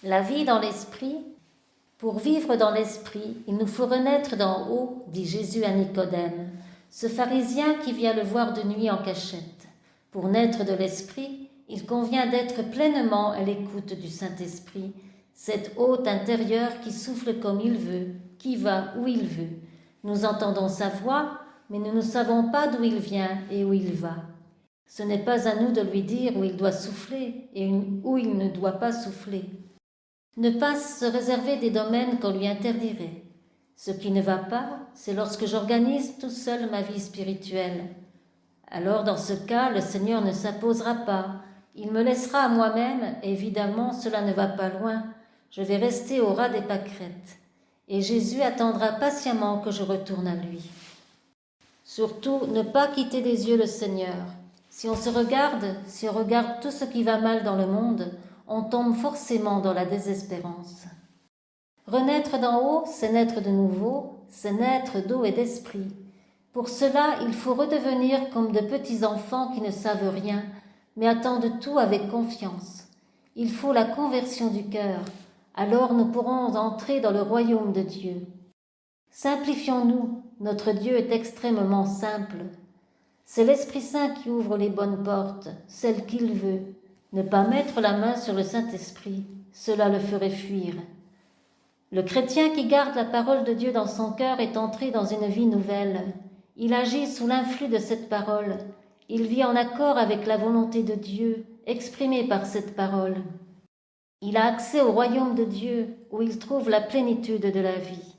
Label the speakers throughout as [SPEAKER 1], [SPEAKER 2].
[SPEAKER 1] La vie dans l'esprit. Pour vivre dans l'esprit, il nous faut renaître d'en haut, dit Jésus à Nicodème, ce pharisien qui vient le voir de nuit en cachette. Pour naître de l'esprit, il convient d'être pleinement à l'écoute du Saint-Esprit, cet hôte intérieur qui souffle comme il veut, qui va où il veut. Nous entendons sa voix, mais nous ne savons pas d'où il vient et où il va. Ce n'est pas à nous de lui dire où il doit souffler et où il ne doit pas souffler. Ne pas se réserver des domaines qu'on lui interdirait. Ce qui ne va pas, c'est lorsque j'organise tout seul ma vie spirituelle. Alors dans ce cas, le Seigneur ne s'imposera pas. Il me laissera à moi-même, et évidemment cela ne va pas loin. Je vais rester au ras des pâquerettes. Et Jésus attendra patiemment que je retourne à lui. Surtout, ne pas quitter des yeux le Seigneur. Si on regarde tout ce qui va mal dans le monde, on tombe forcément dans la désespérance. Renaître d'en haut, c'est naître de nouveau, c'est naître d'eau et d'esprit. Pour cela, il faut redevenir comme de petits enfants qui ne savent rien, mais attendent tout avec confiance. Il faut la conversion du cœur, alors nous pourrons entrer dans le royaume de Dieu. Simplifions-nous, notre Dieu est extrêmement simple. C'est l'Esprit Saint qui ouvre les bonnes portes, celles qu'il veut. Ne pas mettre la main sur le Saint-Esprit, cela le ferait fuir. Le chrétien qui garde la parole de Dieu dans son cœur est entré dans une vie nouvelle. Il agit sous l'influx de cette parole. Il vit en accord avec la volonté de Dieu, exprimée par cette parole. Il a accès au royaume de Dieu, où il trouve la plénitude de la vie.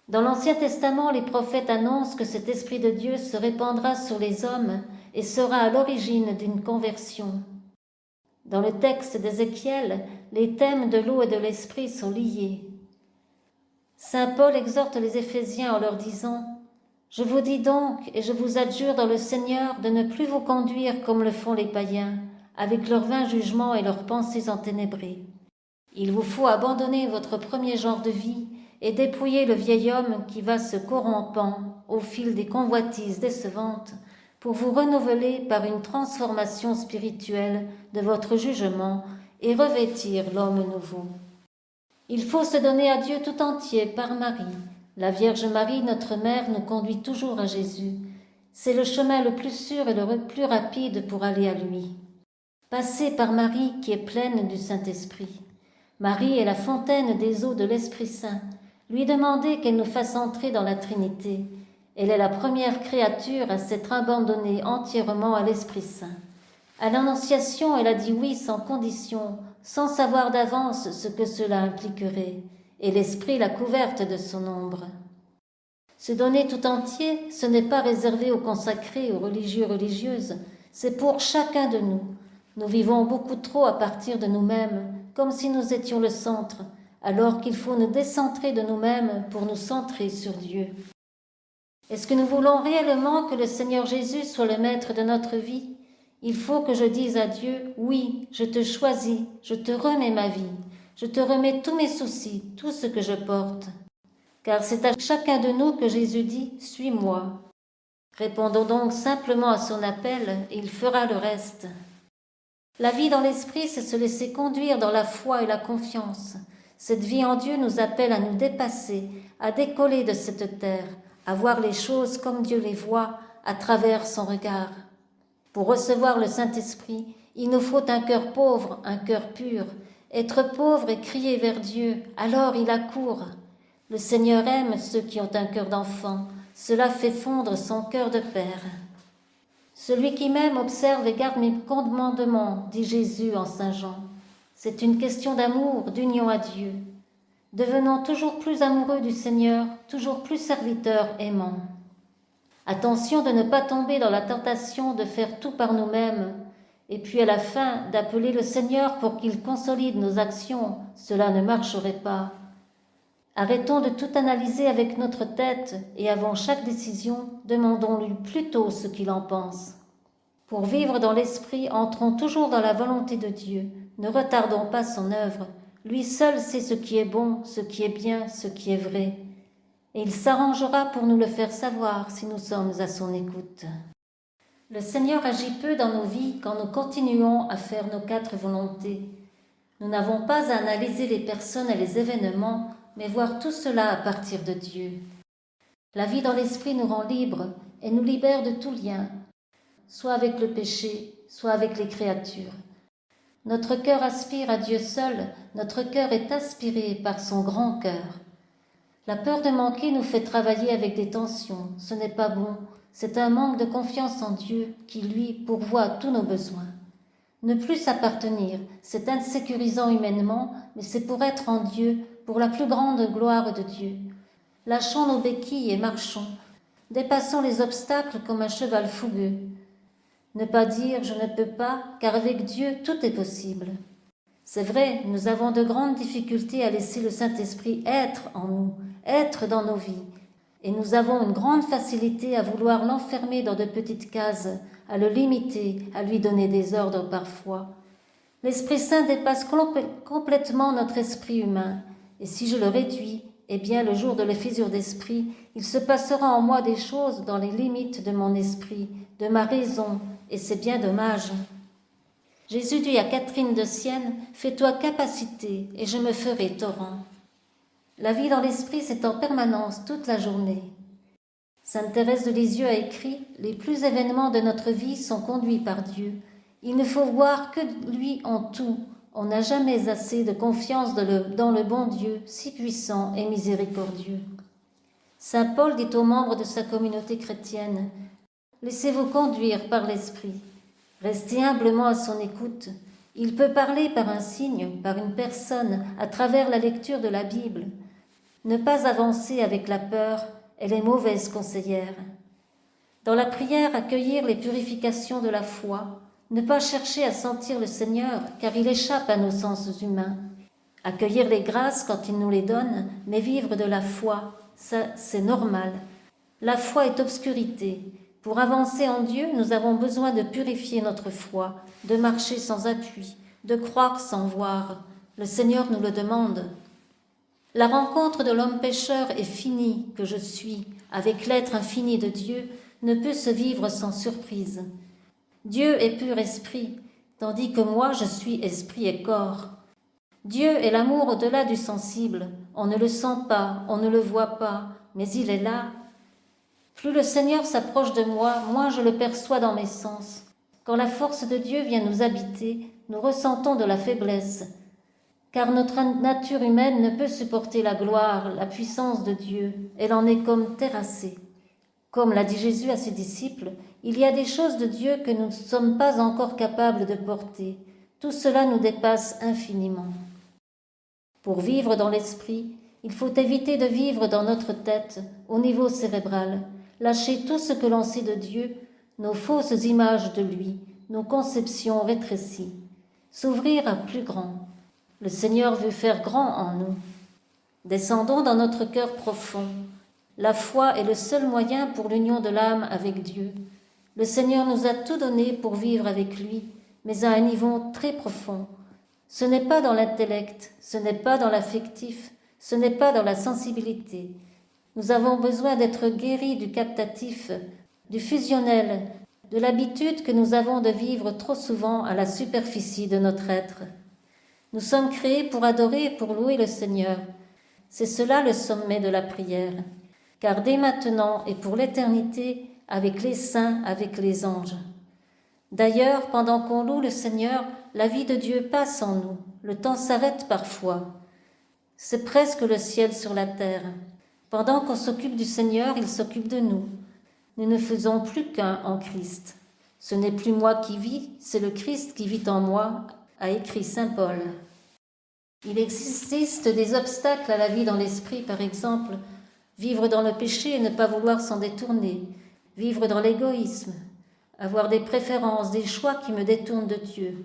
[SPEAKER 1] Dans l'Ancien Testament, les prophètes annoncent que cet Esprit de Dieu se répandra sur les hommes et sera à l'origine d'une conversion. Dans le texte d'Ézéchiel, les thèmes de l'eau et de l'esprit sont liés. Saint Paul exhorte les Éphésiens en leur disant « Je vous dis donc, et je vous adjure dans le Seigneur, de ne plus vous conduire comme le font les païens, avec leurs vains jugements et leurs pensées enténébrées. Il vous faut abandonner votre premier genre de vie et dépouiller le vieil homme qui va se corrompant au fil des convoitises décevantes, pour vous renouveler par une transformation spirituelle de votre jugement et revêtir l'homme nouveau. Il faut se donner à Dieu tout entier par Marie. La Vierge Marie, notre Mère, nous conduit toujours à Jésus. C'est le chemin le plus sûr et le plus rapide pour aller à lui. Passez par Marie qui est pleine du Saint-Esprit. Marie est la fontaine des eaux de l'Esprit Saint. Lui demandez qu'elle nous fasse entrer dans la Trinité. Elle est la première créature à s'être abandonnée entièrement à l'Esprit Saint. À l'Annonciation, elle a dit oui sans condition, sans savoir d'avance ce que cela impliquerait, et l'Esprit l'a couverte de son ombre. Se donner tout entier, ce n'est pas réservé aux consacrés, aux religieux, religieuses, c'est pour chacun de nous. Nous vivons beaucoup trop à partir de nous-mêmes, comme si nous étions le centre, alors qu'il faut nous décentrer de nous-mêmes pour nous centrer sur Dieu. Est-ce que nous voulons réellement que le Seigneur Jésus soit le maître de notre vie? Il faut que je dise à Dieu, oui, je te choisis, je te remets ma vie, je te remets tous mes soucis, tout ce que je porte. Car c'est à chacun de nous que Jésus dit, suis-moi. Répondons donc simplement à son appel et il fera le reste. La vie dans l'esprit, c'est se laisser conduire dans la foi et la confiance. Cette vie en Dieu nous appelle à nous dépasser, à décoller de cette terre, à voir les choses comme Dieu les voit à travers son regard. Pour recevoir le Saint-Esprit, il nous faut un cœur pauvre, un cœur pur. Être pauvre et crier vers Dieu, alors il accourt. Le Seigneur aime ceux qui ont un cœur d'enfant, cela fait fondre son cœur de père. Celui qui m'aime observe et garde mes commandements, dit Jésus en Saint Jean. C'est une question d'amour, d'union à Dieu. Devenons toujours plus amoureux du Seigneur, toujours plus serviteurs aimants. Attention de ne pas tomber dans la tentation de faire tout par nous-mêmes, et puis à la fin d'appeler le Seigneur pour qu'il consolide nos actions, cela ne marcherait pas. Arrêtons de tout analyser avec notre tête et avant chaque décision, demandons-lui plutôt ce qu'il en pense. Pour vivre dans l'esprit, entrons toujours dans la volonté de Dieu, ne retardons pas son œuvre. Lui seul sait ce qui est bon, ce qui est bien, ce qui est vrai. Et il s'arrangera pour nous le faire savoir si nous sommes à son écoute. Le Seigneur agit peu dans nos vies quand nous continuons à faire nos 4 volontés. Nous n'avons pas à analyser les personnes et les événements, mais voir tout cela à partir de Dieu. La vie dans l'esprit nous rend libres et nous libère de tout lien, soit avec le péché, soit avec les créatures. Notre cœur aspire à Dieu seul, notre cœur est aspiré par son grand cœur. La peur de manquer nous fait travailler avec des tensions, ce n'est pas bon, c'est un manque de confiance en Dieu qui, lui, pourvoit à tous nos besoins. Ne plus s'appartenir, c'est insécurisant humainement, mais c'est pour être en Dieu, pour la plus grande gloire de Dieu. Lâchons nos béquilles et marchons, dépassons les obstacles comme un cheval fougueux. Ne pas dire « je ne peux pas », car avec Dieu tout est possible. C'est vrai, nous avons de grandes difficultés à laisser le Saint-Esprit être en nous, être dans nos vies. Et nous avons une grande facilité à vouloir l'enfermer dans de petites cases, à le limiter, à lui donner des ordres parfois. L'Esprit Saint dépasse complètement notre esprit humain. Et si je le réduis, eh bien le jour de l'effusure d'esprit, il se passera en moi des choses dans les limites de mon esprit, de ma raison, et c'est bien dommage. Jésus dit à Catherine de Sienne, « Fais-toi capacité, et je me ferai torrent. » La vie dans l'esprit, c'est en permanence, toute la journée. Sainte Thérèse de Lisieux a écrit, « Les plus événements de notre vie sont conduits par Dieu. Il ne faut voir que lui en tout. On n'a jamais assez de confiance dans le bon Dieu, si puissant et miséricordieux. » Saint Paul dit aux membres de sa communauté chrétienne, « Laissez-vous conduire par l'Esprit. Restez humblement à son écoute. Il peut parler par un signe, par une personne, à travers la lecture de la Bible. Ne pas avancer avec la peur, elle est mauvaise conseillère. Dans la prière, accueillir les purifications de la foi. Ne pas chercher à sentir le Seigneur, car il échappe à nos sens humains. Accueillir les grâces quand il nous les donne, mais vivre de la foi, ça c'est normal. La foi est obscurité. Pour avancer en Dieu, nous avons besoin de purifier notre foi, de marcher sans appui, de croire sans voir. Le Seigneur nous le demande. La rencontre de l'homme pécheur et fini que je suis, avec l'être infini de Dieu, ne peut se vivre sans surprise. Dieu est pur esprit, tandis que moi je suis esprit et corps. Dieu est l'amour au-delà du sensible. On ne le sent pas, on ne le voit pas, mais il est là. Plus le Seigneur s'approche de moi, moins je le perçois dans mes sens. Quand la force de Dieu vient nous habiter, nous ressentons de la faiblesse, car notre nature humaine ne peut supporter la gloire, la puissance de Dieu. Elle en est comme terrassée. Comme l'a dit Jésus à ses disciples, il y a des choses de Dieu que nous ne sommes pas encore capables de porter. Tout cela nous dépasse infiniment. Pour vivre dans l'esprit, il faut éviter de vivre dans notre tête, au niveau cérébral, lâcher tout ce que l'on sait de Dieu, nos fausses images de lui, nos conceptions rétrécies, s'ouvrir à plus grand. Le Seigneur veut faire grand en nous. Descendons dans notre cœur profond. La foi est le seul moyen pour l'union de l'âme avec Dieu. Le Seigneur nous a tout donné pour vivre avec lui, mais à un niveau très profond. Ce n'est pas dans l'intellect, ce n'est pas dans l'affectif, ce n'est pas dans la sensibilité. Nous avons besoin d'être guéris du captatif, du fusionnel, de l'habitude que nous avons de vivre trop souvent à la superficie de notre être. Nous sommes créés pour adorer et pour louer le Seigneur. C'est cela le sommet de la prière. Car dès maintenant et pour l'éternité, avec les saints, avec les anges. D'ailleurs, pendant qu'on loue le Seigneur, la vie de Dieu passe en nous. Le temps s'arrête parfois. C'est presque le ciel sur la terre. Pendant qu'on s'occupe du Seigneur, il s'occupe de nous. Nous ne faisons plus qu'un en Christ. Ce n'est plus moi qui vis, c'est le Christ qui vit en moi, a écrit saint Paul. Il existe des obstacles à la vie dans l'esprit, par exemple, vivre dans le péché et ne pas vouloir s'en détourner, vivre dans l'égoïsme, avoir des préférences, des choix qui me détournent de Dieu,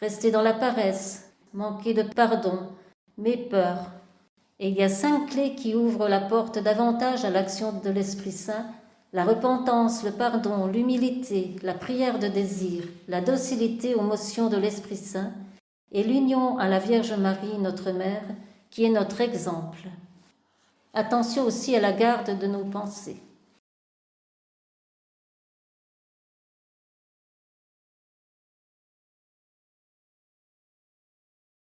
[SPEAKER 1] rester dans la paresse, manquer de pardon, mes peurs. Et il y a 5 clés qui ouvrent la porte davantage à l'action de l'Esprit Saint: la repentance, le pardon, l'humilité, la prière de désir, la docilité aux motions de l'Esprit Saint et l'union à la Vierge Marie, notre Mère, qui est notre exemple. Attention aussi à la garde de nos pensées.